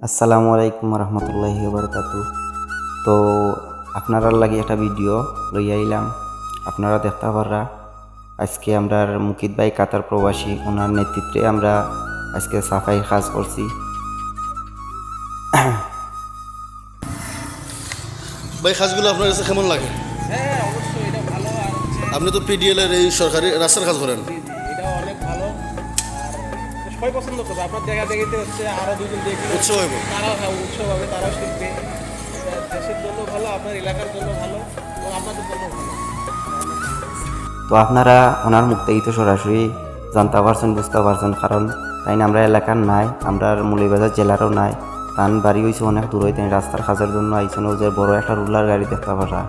আসসালামু আলাইকুম রহমতুল্লাহি বারকাতু। তো আপনারা লাগি একটা ভিডিও লই আইলাম, আপনারা দেখতে পাররা। আজকে আমরা মুকিত ভাই কাতার প্রবাসী, ওনার নেতৃত্বে আমরা আজকে সাফাই কাজ করছি। ভাই কাজগুলো আপনার কাছে কেমন লাগে? হ্যাঁ অবশ্যই এটা ভালো। আর আপনি তো পিডিএল এর এই সরকারি রাস্তার কাজ করেন। এটা অনেক ভালো। আর সবাই পছন্দ করবে। আপনার দেখা দেখিতে হচ্ছে আরো দুজন দেখবে, উৎসব হইব। তারাও উৎসব হবে, তারাও শিখবে। এটা দেশের জন্য ভালো, আপনার এলাকার জন্য ভালো এবং আপনাদের জন্য ভালো। তো আপনারা ওনার মুখ থেকেই তো সরাসরি জানতে পারছেন, বুঝতে পারছেন, কারণ তাই না আমরা এলাকার নাই, আমরা মৌলভীবাজার জেলারও নাই। তান বাড়ি হয়েছে অনেক দূর হইতেন, রাস্তার কাজের জন্য আইসেন। ও যে বড় একটা রুলার গাড়ি দেখতে পারা,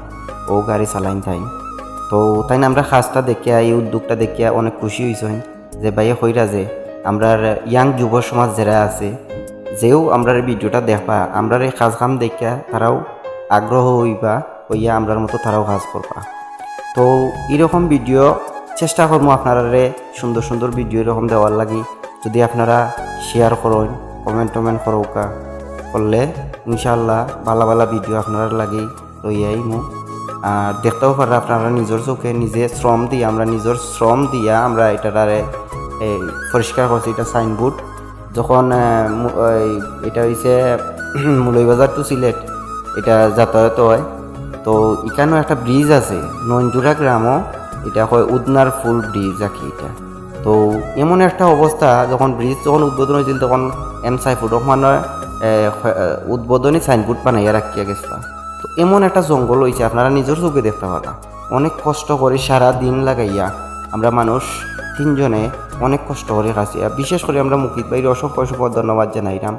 ও গাড়ি চালাইন তাই। তো তাই না আমরা কাজটা দেখিয়া, এই উদ্যোগটা দেখিয়া অনেক খুশি হয়েছেন যে ভাইয়া কইরা যে আমরার ইয়াং যুব সমাজ যারা আছে, যেও আমরার ভিডিওটা দেখবা, আমরার এই কাজ কাম দেখিয়া তারাও আগ্রহ হইবা, হইয়া আমরার মতো তারাও কাজ করবা। তো এরকম ভিডিও চেষ্টা করবো আপনারা সুন্দর সুন্দর ভিডিও এরকম দেওয়ার লাগি। যদি আপনারা শেয়ার করেন, কমেন্ট করৌকা করলে ইনশাল্লাহ ভালো ভালো ভিডিও আপনারা লাগি লইয়াই মু। আর দেখতেও পারে আপনারা নিজের চোখে নিজে শ্রম দিয়ে, আমরা নিজের শ্রম দিয়া আমরা এটারে পরিষ্কার করছি। এটা সাইনবোর্ড যখন এটা হয়েছে মৌলভীবাজার টু সিলেট এটা যাতায়াত হয়। তো এখানেও একটা ব্রিজ আছে নঞ্জুরা গ্রামও, এটা হয় উদনার ফুল ব্রিজ আর কি এটা। তো এমন একটা অবস্থা, যখন ব্রিজ যখন উদ্বোধন হয়েছিল তখন সাইফুর রহমানের উদ্বোধনী সাইনবোর্ড বানাইয়া রাখিয়া গেছিল। তো এমন একটা জঙ্গল হয়েছে, আপনারা নিজের চোখে দেখতে পারা। অনেক কষ্ট করে সারা দিন লাগাইয়া আমরা মানুষ তিনজনে অনেক কষ্ট করে কাছি। বিশেষ করে আমরা মুকিত ভাইয়ের অসংখ্য ধন্যবাদ জানাইলাম।